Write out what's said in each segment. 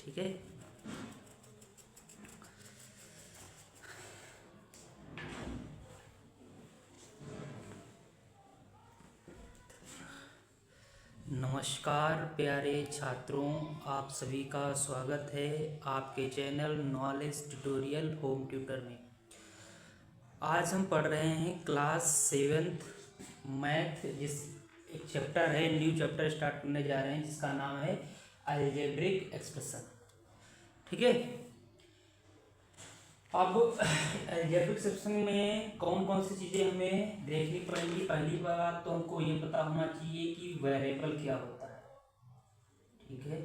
ठीक है। नमस्कार प्यारे छात्रों, आप सभी का स्वागत है आपके channel knowledge tutorial home tutor में। आज हम पढ़ रहे हैं क्लास 7th मैथ, जिस एक चैप्टर है, न्यू चैप्टर स्टार्ट करने जा रहे हैं जिसका नाम है अलजेब्रिक एक्सप्रेशन। ठीक है। अब अलजेब्रिक एक्सप्रेशन में कौन कौन सी चीज़ें हमें देखनी पड़ेंगी। पहली बात तो हमको ये पता होना चाहिए कि वेरिएबल क्या होता है। ठीक है।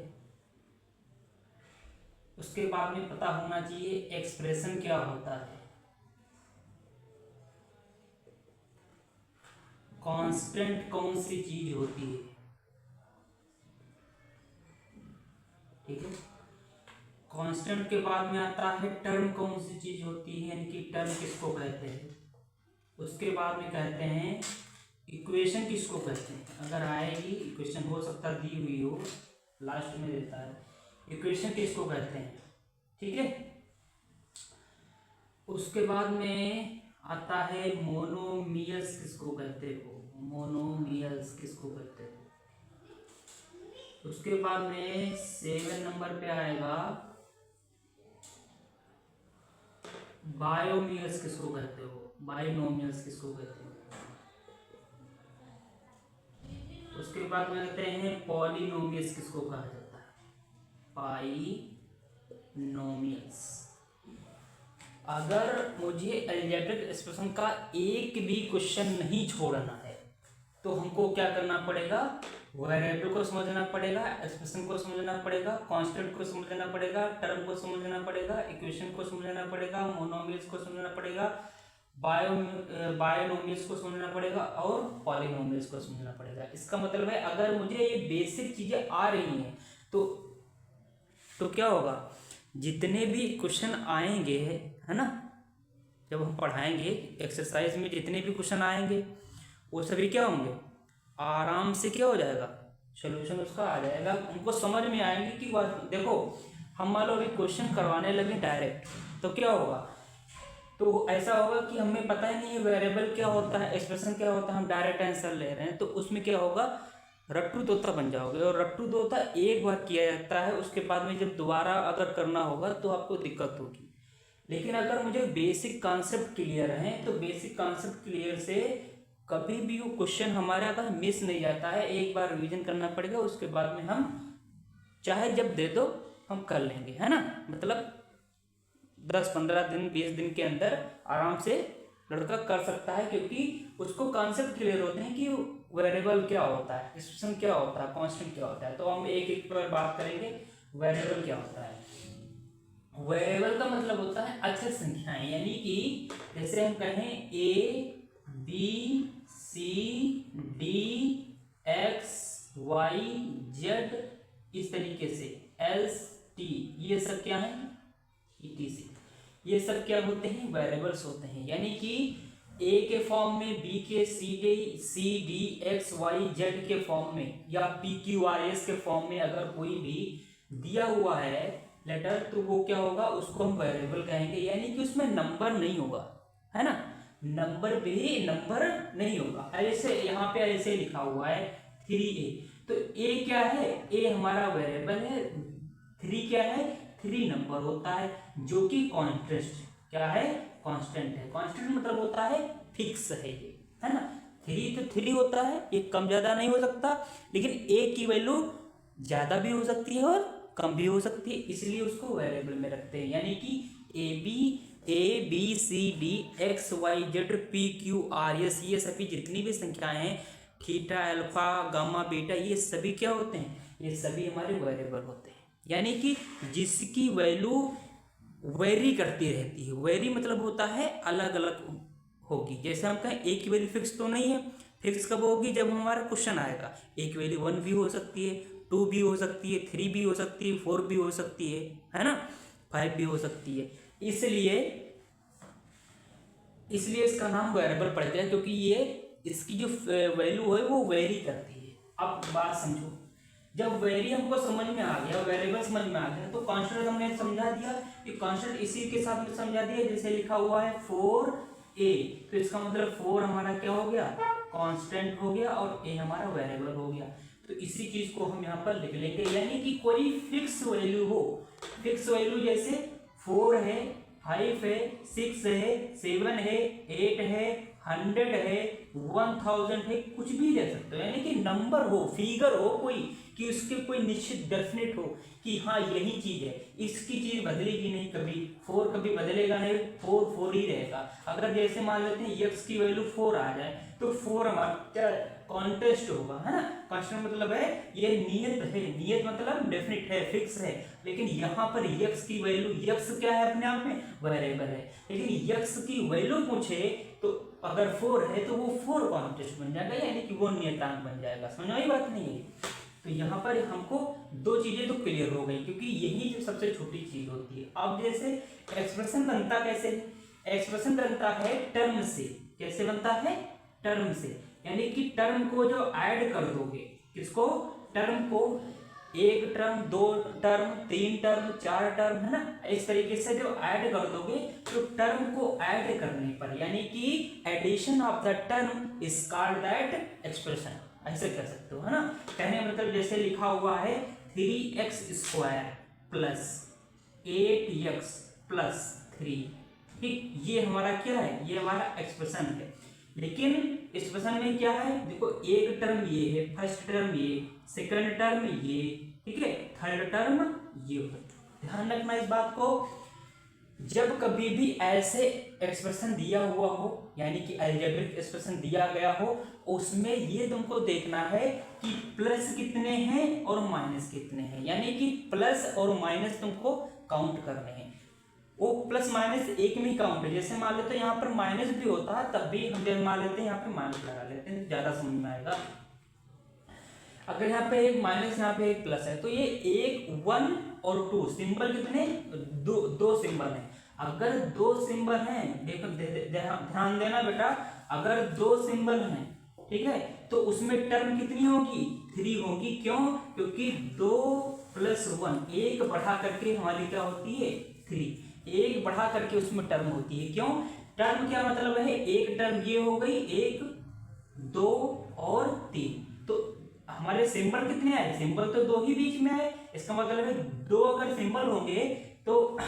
उसके बाद में पता होना चाहिए एक्सप्रेशन क्या होता है, कांस्टेंट कौन सी चीज होती है। ठीक है। कांस्टेंट के बाद में आता है टर्म कौन सी चीज होती है, यानी कि टर्म किसको कहते हैं। उसके बाद में कहते हैं इक्वेशन किसको कहते हैं। अगर आएगी इक्वेशन, हो सकता है दी हुई हो, लास्ट में देता है इक्वेशन किसको कहते हैं। ठीक है। उसके बाद में आता है मोनोमियल्स किसको कहते हो, मोनोमियल्स किसको कहते हो। उसके बाद में 7 नंबर पे आएगा बायोमियल्स किसको कहते हो, बाइनोमियल्स किसको कहते हो। उसके बाद में कहते हैं पॉलिनोमियल्स किसको कहा जाता है, पाइनोमियल्स। अगर मुझे अलजेब्रिक एक्सप्रेशन का एक भी क्वेश्चन नहीं छोड़ना है तो हमको क्या करना पड़ेगा, वेरिएबल को समझना पड़ेगा, एक्सप्रेशन को समझना पड़ेगा, कांस्टेंट को समझना पड़ेगा, टर्म को समझना पड़ेगा, इक्वेशन को समझना पड़ेगा, मोनोमियल्स को समझना पड़ेगा, बायोनोमियल्स को समझना पड़ेगा और पॉलिनोमियल्स को समझना पड़ेगा। इसका मतलब है अगर मुझे ये बेसिक चीजें आ रही हैं तो क्या होगा, जितने भी क्वेश्चन आएंगे, है ना, जब हम पढ़ाएंगे एक्सरसाइज में जितने भी क्वेश्चन आएंगे वो सभी क्या होंगे, आराम से क्या हो जाएगा, सोल्यूशन उसका आ जाएगा। उनको समझ में आएंगे कि देखो हम मान लो अभी क्वेश्चन करवाने लगे डायरेक्ट, तो क्या होगा, तो ऐसा होगा कि हमें पता ही नहीं है वेरिएबल क्या होता है, एक्सप्रेशन क्या होता है, हम डायरेक्ट आंसर ले रहे हैं, तो उसमें क्या होगा, रट्टू तोता बन जाओगे। और रट्टू तोता एक बार किया जाता है, उसके बाद में जब दोबारा अगर करना होगा तो आपको दिक्कत होगी। लेकिन अगर मुझे बेसिक कॉन्सेप्ट क्लियर है तो बेसिक कॉन्सेप्ट क्लियर से कभी भी वो क्वेश्चन हमारे अगर मिस नहीं जाता है। एक बार रिवीजन करना पड़ेगा, उसके बाद में हम चाहे जब दे दो हम कर लेंगे, है ना। मतलब 10-15 दिन 20 दिन के अंदर आराम से लड़का कर सकता है, क्योंकि उसको कॉन्सेप्ट क्लियर होते हैं कि वेरिएबल क्या होता है, एक्सप्रेशन क्या होता है, कांस्टेंट क्या होता है। तो हम एक एक पर बात करेंगे। वेरिएबल क्या होता है, वेरिएबल का मतलब होता है अचल संख्याएं, यानी कि जैसे हम कहें A B C D X Y Z, इस तरीके से एल्स T, ये सब क्या है, ETC, ये सब क्या होते हैं, वेरिएबल्स होते हैं। यानी कि A के फॉर्म में, B के C D X Y Z के फॉर्म में, या P Q R S के फॉर्म में अगर कोई भी दिया हुआ है लेटर, तो वो क्या होगा, उसको हम वेरिएबल कहेंगे। यानी कि उसमें नंबर नहीं होगा, है ना, नंबर नहीं होगा। ऐसे यहाँ पे ऐसे लिखा हुआ है 3A, तो A क्या है, A हमारा वेरिएबल है, 3 क्या है, 3 नंबर होता है जो कि कांस्टेंट, क्या है, कांस्टेंट है। कांस्टेंट मतलब होता है फिक्स है ये, है ना। 3 तो 3 होता है, ये कम ज्यादा नहीं हो सकता, लेकिन A की वैल्यू ज्यादा भी हो सकती है और कम भी हो सकती है, इसलिए उसको वेरिएबल में रखते हैं। यानी कि A B C D X Y Z P Q R S, ये सभी जितनी भी संख्याएं हैं, थीटा अल्फा गामा बीटा, ये सभी क्या होते हैं, ये सभी हमारे वेरिएबल होते हैं। यानी कि जिसकी वैल्यू वेरी करती रहती है। वेरी मतलब होता है अलग अलग होगी। जैसे हम कहें एक की वैल्यू फिक्स तो नहीं है, फिक्स कब होगी, जब हमारा क्वेश्चन आएगा। एक वैल्यू 1 भी हो सकती है, 2 भी हो सकती है, 3 भी हो सकती है, 4 भी हो सकती है ना, 5 भी हो सकती है। इसलिए इसका नाम वेरिएबल पड़ गया, क्योंकि ये इसकी जो वैल्यू है वो वेरी करती है। अब बात समझो, जब वेरी हमको समझ में आ गया, वेरिएबल समझ में आ गया, तो कांस्टेंट हमने समझा दिया कि कांस्टेंट इसी के साथ में समझा दिया, जैसे लिखा हुआ है 4a, तो इसका मतलब 4 हमारा क्या हो गया, कांस्टेंट हो गया, और a हमारा वेरिएबल हो गया। तो इसी चीज को हम यहाँ पर लिख लेंगे, यानी कि कोई फिक्स वैल्यू हो, फिक्स वैल्यू जैसे 4 है, 5 है, 6 है, 7 है, 8 है, 100 है, 1000 है, कुछ भी ले सकते हो, यानी कि नंबर हो, फिगर हो कोई, कि उसके कोई निश्चित डेफिनेट हो कि हाँ यही चीज है, इसकी चीज बदलेगी नहीं कभी, 4 कभी बदलेगा नहीं, 4 ही रहेगा। अगर जैसे मान लेते हैं x की वैल्यू 4 आ जाए तो 4 हमारा क्या कॉन्टेस्ट होगा, है ना। कॉन्स्टेंट मतलब है ये नियत है, नियत मतलब डेफिनेट है, फिक्स है। लेकिन यहाँ पर x की वैल्यू, x क्या है अपने आप में, वेरिएबल है, लेकिन x की वैल्यू पूछे तो अगर 4 है तो वो 4 कॉन्टेस्ट बन जाएगा, यानी कि वो नियतांक बन जाएगा। समझ आई बात नहीं है। तो यहाँ पर हमको दो चीजें तो क्लियर हो गई, क्योंकि यही जो सबसे छोटी चीज होती है। अब जैसे एक्सप्रेशन बनता कैसे, एक्सप्रेशन बनता है टर्म से। कैसे बनता है, टर्म से, यानी कि टर्म को जो ऐड कर दोगे, किसको, टर्म को, एक टर्म, दो टर्म, तीन टर्म, चार टर्म, है ना, इस तरीके से जो ऐड कर दोगे, तो टर्म को ऐड करने पर, यानी कि addition of the term is called that expression, ऐसे कर सकते हो, है ना। कहने का मतलब जैसे लिखा हुआ है 3x² प्लस 8x प्लस 3, ठीक, ये हमारा क्या है, ये हमारा एक्सप्रेशन है। लेकिन एक्सप्रेशन में क्या है, देखो एक टर्म ये है, फर्स्ट टर्म ये, सेकंड टर्म ये, ठीक है, थर्ड टर्म ये हो। ध्यान रखना इस बात को, जब कभी भी ऐसे एक्सप्रेशन दिया हुआ हो, यानी कि अलजेब्रिक एक्सप्रेशन दिया गया हो, उसमें ये तुमको देखना है कि प्लस कितने हैं और माइनस कितने हैं, यानी कि प्लस और माइनस तुमको काउंट करने हैं। वो प्लस माइनस एक में ही काउंट है। जैसे मान लेते हैं यहाँ पर माइनस भी होता है, तब भी हम जब मान लेते हैं यहाँ पे माइनस लगा लेते हैं, ज्यादा समझ में आएगा। अगर यहाँ पे एक माइनस, यहाँ पे एक प्लस है, तो ये 1, 1 और 2 सिंबल कितने, दो सिंबल हैं। अगर दो सिंबल हैं, देखो ध्यान देना बेटा, अगर दो सिंबल हैं, ठीक है, तो उसमें टर्म कितनी होगी, 3 होगी। क्यों, क्योंकि 2 + 1, एक बढ़ा करके हमारी क्या होती है, 3, एक बढ़ा करके उसमें टर्म होती है। क्यों, टर्म क्या मतलब है, एक टर्म ये हो गई, 1, 2 और 3, तो हमारे सिंबल कितने आए, सिंबल तो 2 ही बीच में आए। इसका मतलब है 2 अगर सिंबल होंगे, तो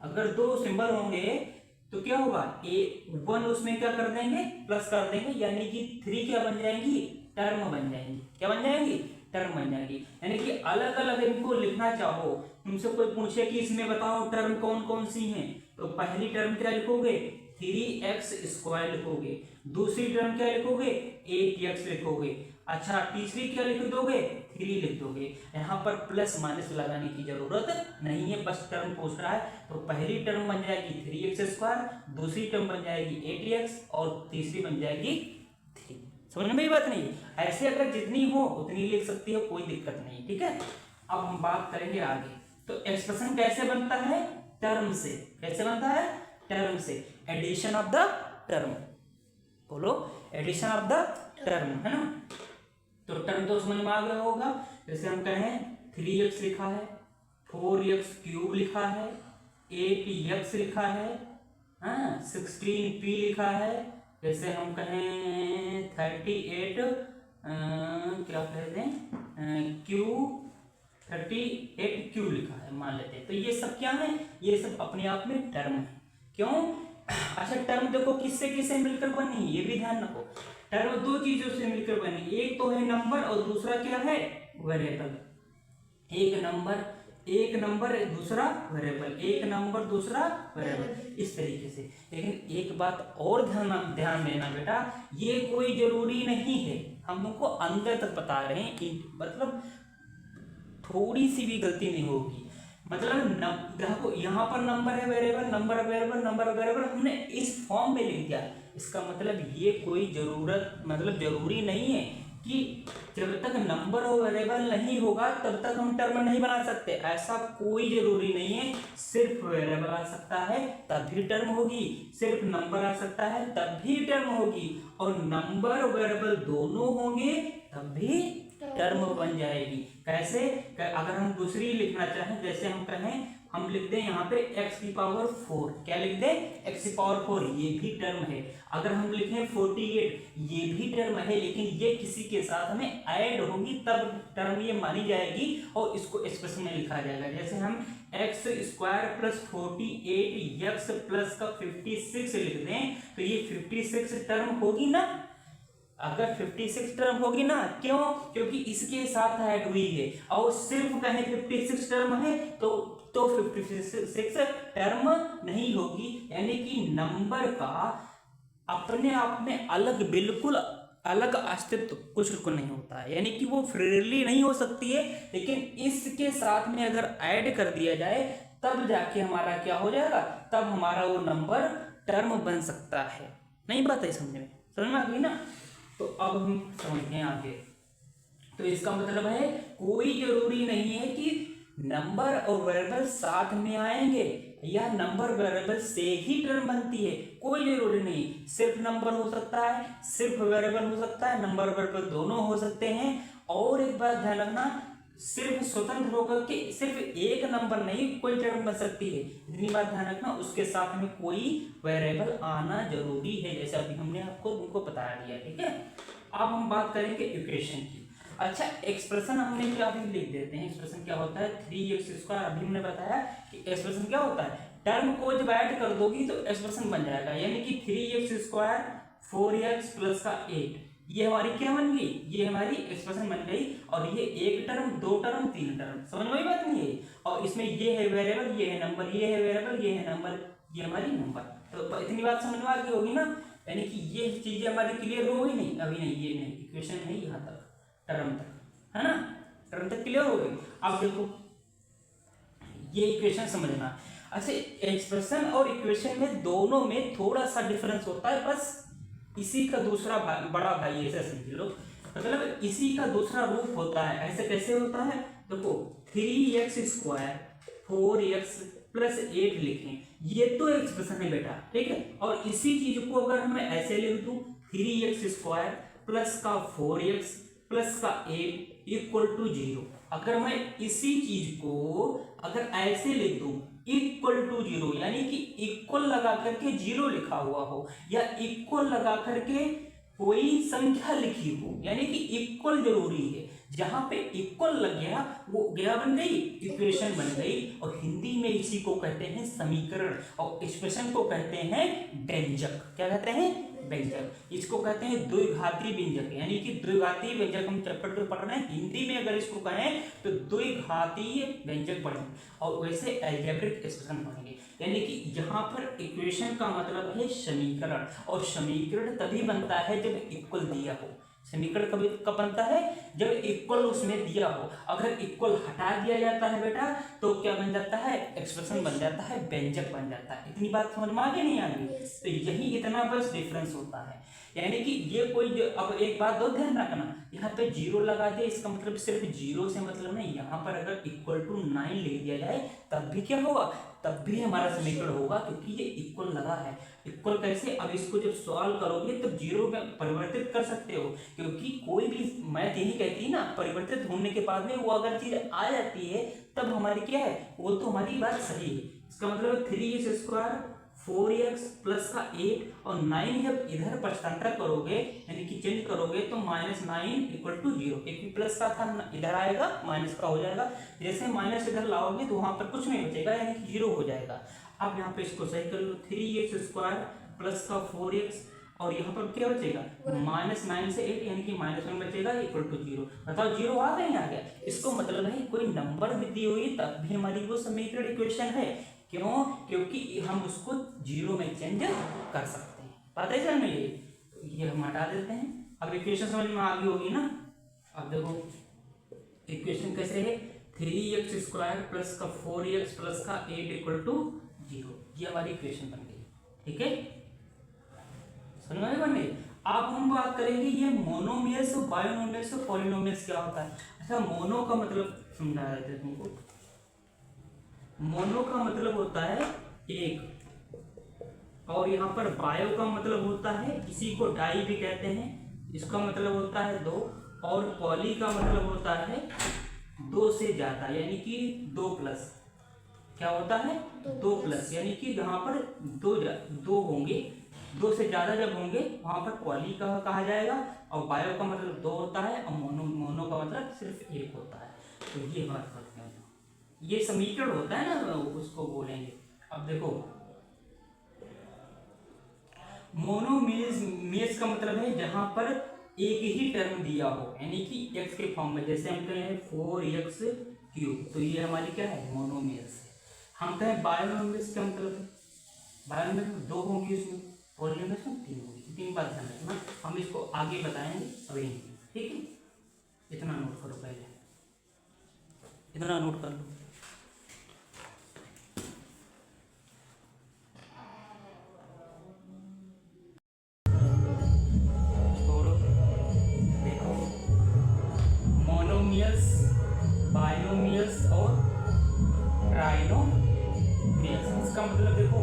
अगर 2 सिंबल होंगे तो क्या होगा, 1 उसमें क्या कर देंगे, प्लस कर देंगे, यानी कि 3 क्या बन जाएंगी, टर्म बन जाएंगी। क्या बन जाएंगी, टर्म बन जाएंगी। यानी कि अलग अलग इनको लिखना चाहो, तुमसे कोई पूछे कि इसमें बताओ टर्म कौन कौन सी हैं, तो पहली टर्म क्या लिखोगे, 3x² लिखोगे, दूसरी टर्म क्या लिखोगे, 8x लिखोगे, अच्छा तीसरी क्या लिख दोगे, 3 लिख दोगे। यहाँ पर प्लस माइनस लगाने की जरूरत नहीं है, बस टर्म पूछ रहा है। तो पहली टर्म बन जाएगी 3x², दूसरी टर्म बन जाएगी 8x और तीसरी बन जाएगी 3। समझ में बात नहीं, ऐसे अगर जितनी हो उतनी लिख सकती हो, कोई दिक्कत नहीं, ठीक है। अब हम बात करेंगे आगे, तो एक्सप्रेशन कैसे बनता है, टर्म से। कैसे बनता है, टर्म से, एडिशन ऑफ द टर्म, बोलो एडिशन ऑफ द टर्म, है ना। तो टर्म तो समझ में आ गया होगा। जैसे हम कहें 3x लिखा है, 4x³ लिखा है, 8x लिखा है, 16p लिखा है, जैसे हम कहें 38 क्या कहते हैं, Q38Q लिखा है मान लेते हैं। तो ये सब क्या है, ये सब अपने आप में टर्म है। क्यों, अच्छा टर्म देखो किससे किससे मिलकर बनी, ये भी ध्यान रखो। टर्म 2 चीजों से मिलकर बनी, एक तो है नंबर और दूसरा क्या है, वेरिएबल। एक नंबर दूसरा वेरिएबल, एक नंबर दूसरा वेरिएबल, इस तरीके से। लेकिन एक बात और ध्यान देना बेटा, ये कोई जरूरी नहीं है, हम तुमको अंदर तक बता रहे हैं, मतलब थोड़ी सी भी गलती नहीं होगी। मतलब देखो यहाँ पर नंबर है variable, number variable, number variable हमने इस फॉर्म में लिख दिया। इसका मतलब ये कोई जरूरी नहीं है कि जब तक नंबर और वेरिएबल नहीं होगा तब तक हम टर्म नहीं बना सकते, ऐसा कोई जरूरी नहीं है। सिर्फ वेरिएबल आ सकता है तब भी टर्म होगी, सिर्फ नंबर आ सकता है तब भी टर्म होगी, और नंबर और वेरिएबल दोनों होंगे तब भी टर्म बन जाएगी। कैसे? अगर हम दूसरी लिखना चाहें, जैसे हम कहें, हम लिख दें यहाँ पे x की पावर 4, क्या लिख दें? x की पावर 4, ये भी टर्म है। अगर हम लिखें 48, ये भी टर्म है, लेकिन ये किसी के साथ हमें ऐड होगी तब टर्म ये मानी जाएगी और इसको एक्सप्रेशन में लिखा जाएगा। जैसे हम x square plus 48 x plus का 56 लिख दें तो ये 56 टर्म होगी ना। अगर 56 टर्म होगी ना, क्यों? क्योंकि इसके साथ ऐड हुई है। और सिर्फ कहें 56 टर्म है तो 56 टर्म नहीं होगी, यानी कि नंबर का अपने आप में अलग, बिल्कुल अलग अस्तित्व कुछ को नहीं होता है, यानी कि वो फ्रीली नहीं हो सकती है, लेकिन इसके साथ में अगर ऐड कर दिया जाए तब जाके हमारा क्या हो जाएगा, तब हमारा वो नंबर टर्म बन सकता है। नहीं बात है समझ में आ गई ना। तो अब हम समझें आगे। तो इसका मतलब है कोई जरूरी नहीं है कि नंबर और वेरिएबल साथ में आएंगे या नंबर वेरिएबल से ही टर्म बनती है, कोई जरूरी नहीं। सिर्फ नंबर हो सकता है, सिर्फ वेरिएबल हो सकता है, नंबर वेरिएबल दोनों हो सकते हैं। और एक बात ध्यान रखना, सिर्फ स्वतंत्र होकर के सिर्फ एक नंबर नहीं कोई टर्म बन सकती है, इतनी बात ध्यान रखना। उसके साथ में कोई वेरिएबल आना जरूरी है, जैसे अभी हमने आपको उनको बता दिया। ठीक है, अब हम बात करेंगे इक्वेशन की। अच्छा, एक्सप्रेशन हमने क्या अभी लिख देते हैं। एक्सप्रेशन क्या होता है? 3x²। अभी हमने बताया कि एक्सप्रेशन क्या होता है, टर्म को जब ऐड कर दोगी तो एक्सप्रेशन बन जाएगा, यानी कि 3x² 4x प्लस का 8, ये हमारी क्या बन गई? ये हमारी एक्सप्रेशन बन गई। और ये एक टर्म, दो टर्म, तीन टर्म, समझ में बात नहीं है। और इसमें ये है वेरिएबल, ये है नंबर, ये है वेरिएबल, ये है नंबर, ये हमारी नंबर। तो इतनी बात समझ में आ गई होगी ना, यानी कि ये चीजें हमारी क्लियर हो गई? नहीं, अभी नहीं, ये नहीं, इक्वेशन है यहाँ तक, टर्म तक, है ना, टर्म तक क्लियर हो गई। अब देखो ये इक्वेशन समझना। अच्छा, एक्सप्रेशन और इक्वेशन में दोनों में थोड़ा सा डिफरेंस होता है, बस इसी का दूसरा बड़ा भाई, ऐसे समझ लो, मतलब इसी का दूसरा रूप होता है। ऐसे कैसे होता है? देखो 3x² 4x प्लस 8 लिखें, ये तो एक्सप्रेशन है बेटा, ठीक है। और इसी चीज को अगर मैं ऐसे लिख दूं 3x² प्लस का 4x प्लस का 8 इक्वल टू 0, अगर मैं इसी चीज को अगर ऐसे लिख दूं इक्वल टू 0, यानी कि इक्वल लगा करके 0 लिखा हुआ हो या इक्वल लगा करके कोई संख्या लिखी हो, यानी कि इक्वल जरूरी है। जहां पे इक्वल लग गया वो क्या बन गई? इक्वेशन बन गई। और हिंदी में इसी को कहते हैं समीकरण, और एक्सप्रेशन को कहते हैं व्यंजक। क्या कहते हैं? व्यंजक। इसको कहते हैं द्विघाती व्यंजक, यानी कि द्विघाती व्यंजक हम चैप्टर में पढ़ रहे हैं, हिंदी में अगर इसको कहें तो द्विघातीय व्यंजक पढ़ेंगे, और वैसे अलजेब्रिक एक्सप्रेशन पढ़ेंगे। यानी कि यहाँ पर इक्वेशन का मतलब है समीकरण, और समीकरण तभी बनता है जब इक्वल दिया हो। समीकरण कब बनता है? जब इक्वल उसमें दिया हो। अगर इक्वल हटा दिया जाता है बेटा तो क्या बन जाता है? एक्सप्रेशन बन जाता है, व्यंजक बन जाता है। इतनी बात समझ में आ गई नहीं आ गई? तो यही इतना बस डिफरेंस होता है, यानी कि ये कोई अब एक बात दो ध्यान रखना, यहाँ पे 0 लगा दिया, इसका मतलब सिर्फ 0 से मतलब नहीं, यहाँ पर अगर इक्वल टू 9 लिख दिया जाए तब भी क्या होगा? तब भी हमारा समीकरण होगा, क्योंकि ये इक्वल लगा है। इक्वल कैसे? अब इसको जब सॉल्व करोगे तब 0 में परिवर्तित कर सकते हो, क्योंकि कोई भी मैथ यही कहती है ना, परिवर्तित होने के बाद में वो अगर चीज आ जाती है तब हमारी क्या है, वो तो हमारी बात सही है। इसका मतलब 3x² 4x प्लस का 8 और 9 जब इधर पक्षांतर करोगे यानी कि चेंज करोगे तो -9 इक्वल टू 0, क्योंकि प्लस का था इधर आएगा माइनस का हो जाएगा। जैसे माइनस इधर लाओगे तो वहां पर कुछ नहीं बचेगा, यानी कि 0 हो जाएगा। अब यहाँ पे इसको सही कर लो, 3x² प्लस का 4x और यहाँ पर क्या बचेगा? -9 से 8 यानी कि -1 बचेगा इक्वल टू 0। बताओ 0 आ गया, आ गया। इसको मतलब है कोई नंबर भी दी हुई तब भी हमारी वो समीकरण इक्वेशन है। क्यों? क्योंकि हम उसको 0 में चेंज कर सकते हैं। बात है सर में, ये हम हटा देते हैं। अब इक्वेशन समझ में आ गई होगी ना। अब देखो इक्वेशन कैसे है, 3x² प्लस का 4x प्लस का 8 इक्वल टू 0, ये हमारी इक्वेशन बन गई। ठीक है, समझ में बन गई। अब हम बात करेंगे ये मोनोमियल्स और बायोनोमियल्स और पॉलिनोमियल्स क्या होता है। अच्छा, मोनो का मतलब समझा देते हैं तुमको। मोनो का मतलब होता है एक, और यहाँ पर बायो का मतलब होता है, इसी को डाई भी कहते हैं, इसका मतलब होता है 2, और पॉली का मतलब होता है 2 से ज़्यादा, यानी कि 2 प्लस। क्या होता है? 2 प्लस, यानी कि जहाँ पर दो होंगे, 2 से ज़्यादा जब होंगे वहाँ पर पॉली का कहा जाएगा। और बायो का मतलब 2 होता है और मोनो का मतलब सिर्फ 1 होता है। तो ये बात करते हैं, ये समीकरण होता है ना, उसको बोलेंगे। अब देखो, मोनोमियस का मतलब है जहां पर एक ही टर्म दिया हो, यानी कि x के फॉर्म में। जैसे हम कहें 4x³, तो ये हमारी क्या है? मोनोमियस है। हम कहें बायोनोमियस का मतलब है, बायोनोमियस में 2 होंगी, उसमें पॉलिनोमियस में 3 होगी। 3 बात ध्यान रखना, हम इसको आगे बताएंगे अभी, ठीक है? इतना नोट करो, पहले इतना नोट कर लो। मोनोमियस, बायोमियस और ट्राइनोमियस। इसका मतलब देखो,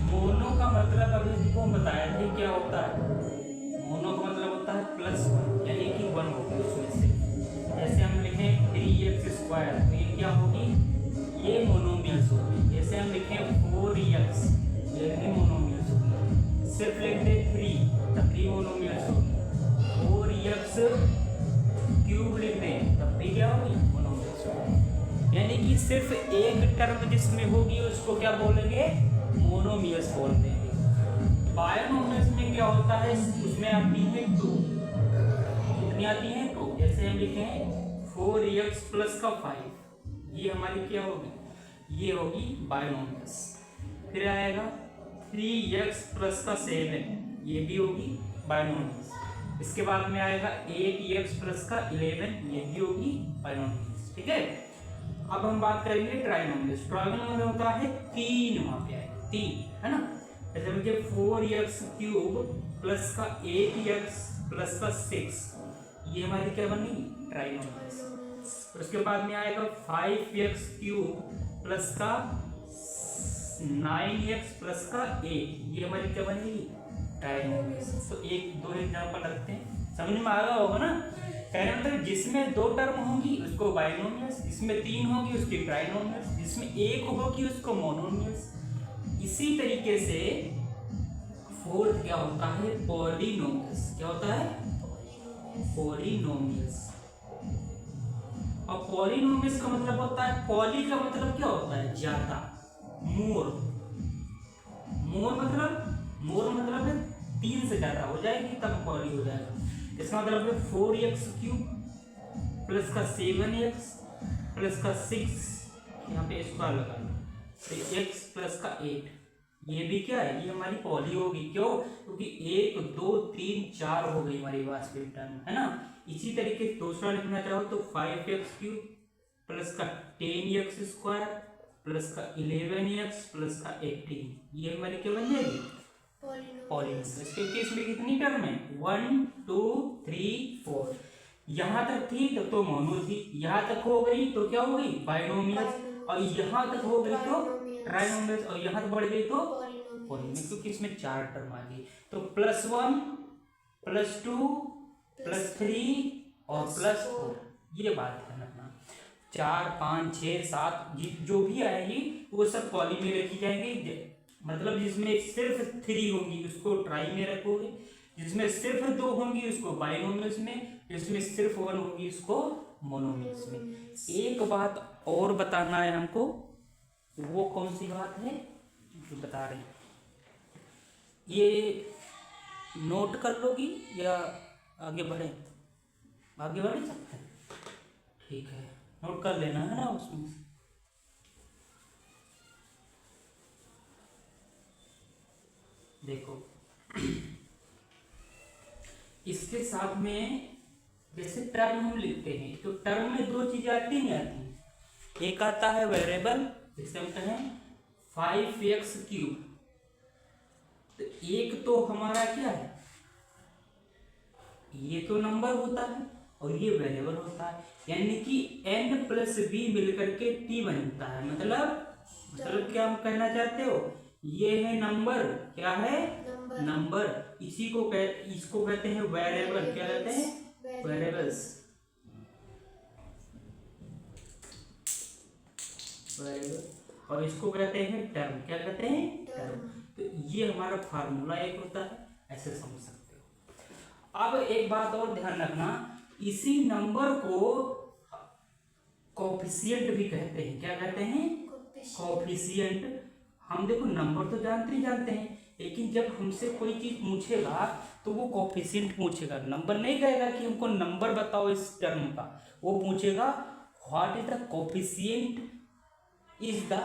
मोनो का मतलब अभी तुमको बताया था क्या होता है। मोनो का मतलब होता है +1, यानी कि 1 होगी उसमें से। जैसे हम लिखें 3x², तो ये क्या होगी? ये मोनोमियस होगी। जैसे हम लिखें 4x, ये भी मोनोमियस होगी। सिर्फ लिख दे 3, तब भी मोनोमियस होगी। 4x³ लिख दें, तब भी क्या होगी? मोनोमियस होगी। यानी कि सिर्फ एक टर्म जिसमें होगी उसको क्या बोलेंगे? मोनोमियस बोल देंगे। बायोनोमियस में क्या होता है? उसमें आती है 2, कितनी आती है? 2। जैसे हम लिखें 4x + का 5, ये हमारी क्या होगी? ये होगी बायोनोमियस। फिर आएगा 3x + का 7, ये भी होगी बायोनोमियस। इसके बाद में आएगा 8x + का 11, ये भी होगी बायोनोमियस, ठीक है? अब हम बात करेंगे ट्राइनोमियस। ट्राइनोमियस होता है 3, वहां पे आएगा 3, है ना? जैसे मुझे 4x³ + का 8x + का 6, ये हमारी क्या बनेगी? ट्राइनोमियस। उसके बाद में आएगा 5x³ + का 9x + का 8, ये हमारी क्या बनेगी? ट्राइनोमियस। तो 1-2 एग्जाम्पल रखते हैं, समझ में आ रहा होगा ना? कहने मतलब जिसमें 2 टर्म होंगी उसको बाइनोमियस, जिसमें 3 होंगी उसकी ट्राइनोमियस, जिसमें 1 होगी उसको मोनोमियस। इसी तरीके से फोर्थ क्या होता है? पॉलिनोमियस। क्या होता है? पॉलिनोमियस। और पॉलिनोमियस का मतलब होता है, पॉली का मतलब क्या होता है? ज्यादा, मोर। मोर मतलब है 3 से ज्यादा हो जाएगी तब पॉली हो जाएगा। इसका मतलब है 4x³ + का 7x + का 6, यहाँ पे स्क्वायर लगा लो, तो x + का 8, ये भी क्या है? ये हमारी पॉली होगी। क्यों? क्योंकि 1 2 3 4 हो गई हमारी वास्तविक टर्म, है ना? इसी तरीके से दूसरा लिखना चाहो तो 5x³ + का 10x² + का 11x + का 18, ये हमारी क्या बन जाएगी? पॉलिनोमियस। क्योंकि इसमें कितनी टर्म है? 1 2 3 4। यहाँ तक थी तो मोनो थी, यहाँ तक हो गई तो क्या हो गई? बाइनोमियस। और यहाँ तक हो गई तो ट्राइनोमियस, और यहाँ तक बढ़ गई तो पॉलिनोमियस, क्योंकि इसमें 4 टर्म आ गई। तो +1 +2 +3 और +4, ये बात है ना। 4 5 6 7 जो भी आएगी वो सब पॉली में रखी जाएंगी। मतलब जिसमें सिर्फ 3 होंगी उसको ट्राई में रखोगे, जिसमें सिर्फ 2 होंगी उसको बाइनोमियस में, जिसमें सिर्फ 1 होगी उसको मोनोमियस में। एक बात और बताना है हमको, वो कौन सी बात है जो बता रहे हैं? ये नोट कर लोगी या आगे बढ़े? आगे बढ़ सकते हैं, ठीक है, नोट कर लेना है ना उसमें। देखो इसके साथ में जैसे टर्म हम लिखते हैं तो टर्म में 2 चीजें आती नहीं आती। एक आता है वेरिएबल, जैसे हम कहें 5x³, तो एक तो हमारा क्या है? ये तो नंबर होता है और ये वेरिएबल होता है, यानी कि n + b मिलकर के t बनता है। मतलब क्या हम कहना चाहते हो? ये है नंबर, क्या है? नंबर। इसको कहते हैं वेरिएबल। क्या कहते हैं? वेरिएबल्स वेरिएबल और इसको कहते हैं टर्म। क्या कहते हैं? टर्म। तो ये हमारा फार्मूला एक होता है, ऐसे समझ सकते हो। अब एक बात और ध्यान रखना, इसी नंबर को कोफिशिएंट भी कहते हैं। क्या कहते हैं? कोफिशिएंट। हम देखो नंबर तो जानते हैं, लेकिन जब हमसे कोई चीज पूछेगा तो वो कोफिशिएंट पूछेगा, नंबर नहीं कहेगा कि हमको नंबर बताओ इस टर्म का। वो पूछेगा what is the coefficient is the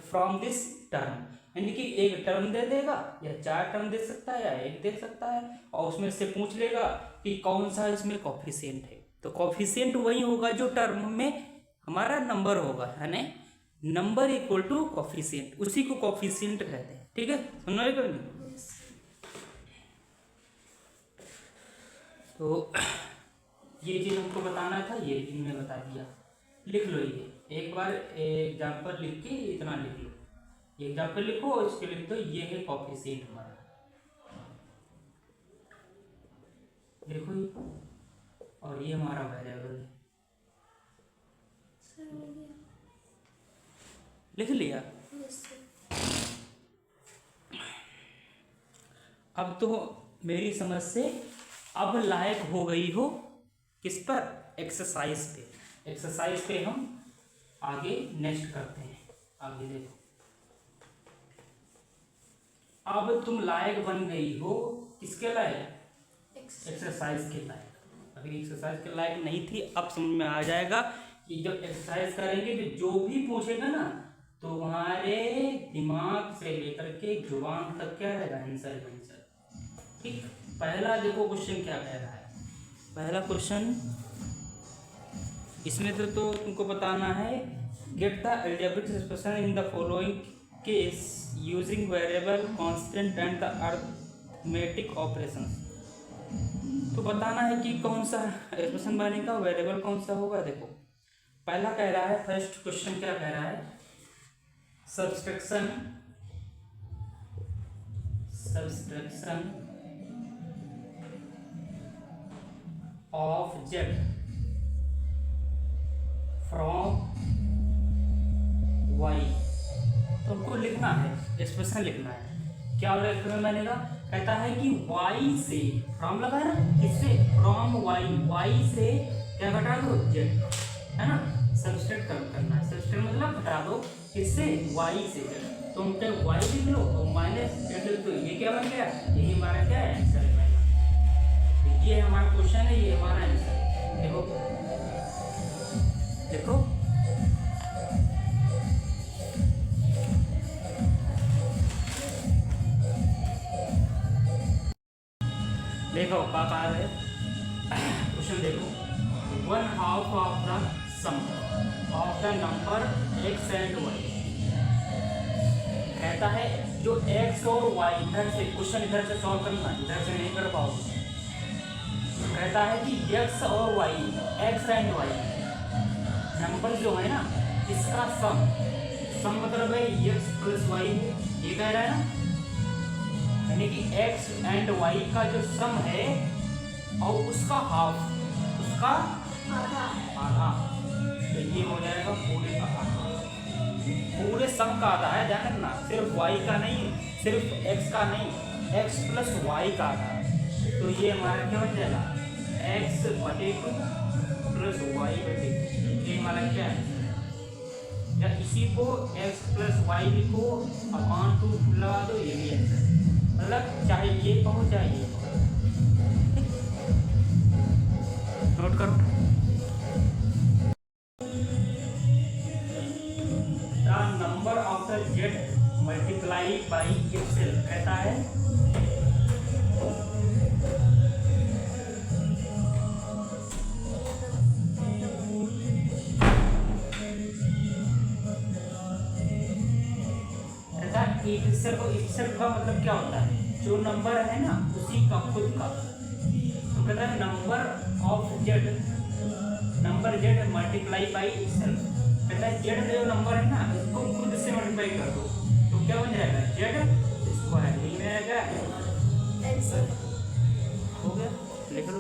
from this term, यानी कि एक टर्म दे देगा या 4 टर्म दे सकता है या 1 दे सकता है, और उसमें से पूछ लेगा कि कौन सा इसमें कोफिशिएंट है। तो कोफिशिएंट वही होगा जो टर्म में हमारा नंबर होगा, है ना। नंबर इक्वल टू कोफिशिएंट, उसी को कोफिशिएंट कहते हैं। ठीक है, सुन रहे हो नहीं? तो ये चीज हमको बताना था, ये चीज मैंने बता दिया। लिख लो, ये एक बार एग्जाम्पल लिख के इतना लिख लो, एग्जाम्पल लिखो और इसके लिख दो ये है कोफिशिएंट हमारा। देखो ये, और ये हमारा वेरिएबल है। लिख लिया? अब तो मेरी समझ से अब लायक हो गई हो किस पर? एक्सरसाइज पे। एक्सरसाइज पे हम आगे नेक्स्ट करते हैं। आगे देखो, अब तुम लायक बन गई हो किसके लायक? एक्सरसाइज के लायक। अभी एक्सरसाइज के लायक नहीं थी, अब समझ में आ जाएगा कि जब एक्सरसाइज करेंगे तो जो भी पूछेगा ना, तो तुम्हारे दिमाग से लेकर के जुबान तक क्या रहेगा? आंसर। ठीक, पहला देखो क्वेश्चन क्या कह रहा है। पहला क्वेश्चन इसमें तो तुमको बताना है, get the algebraic expression in the following case using variable constant and the arithmetic operations. तो बताना है कि कौन सा एक्सप्रेशन बनेगा, वेरिएबल कौन सा होगा। देखो पहला कह रहा है, फर्स्ट क्वेश्चन क्या कह रहा है? Subtraction of Z from Y. तो हमको लिखना है, एक्सप्रेशन लिखना है। क्या एक्सप्रेशन बनेगा? कहता है कि वाई से, फ्रॉम लगा है ना, किससे? फ्रॉम वाई, वाई से क्या घटा दो? जेड, है ना। सब्सट्रैक्ट करना है, सब्सट्रैक्ट मतलब घटा दो, किससे? वाई से जेड। तो हम चाहे वाई लिख लो और माइनस जेड लिख दो, ये क्या बन गया? यही हमारा क्या है? आंसर है। ये हमारा क्वेश्चन है, ये हमारा आंसर है। देखो देखो, देखो पापा है क्वेश्चन। देखो 1/2 of the sum of the number x and y। कहता है जो x और y, इधर से क्वेश्चन इधर से सॉल्व करना, इधर से नहीं कर पाओगे। कहता है कि x और y, x and y number जो है ना, इसका सम मतलब है x प्लस y, ये कह रहा है ना, यानी कि x एंड y का जो सम है और उसका हाफ, उसका आधा। तो ये हो जाएगा पूरे का आधा, पूरे सम का आधा है, ध्यान रखना। सिर्फ y का नहीं, सिर्फ x का नहीं, x प्लस y का आधा। तो ये हमारा क्या बन जाएगा? x बटे 2 प्लस y बटे 2। ये हमारा क्या है? या इसी को x प्लस y लिखो, अपान 2 लगा दो, ये भी आंसर। मतलब चाहे ये कहो चाहे ये कहो। नोट करो, the number of the Z multiply by itself. कहता है इटसेल्फ का मतलब क्या होता है? जो नंबर है ना उसी का खुद का। तो कहता है number of Z, number Z multiply by itself. कहता है जेड जो नंबर है ना, इसको खुद से मल्टीप्लाई कर दो, तो क्या बन जाएगा? Z square. यही रहेगा, हो गया। लिख लो।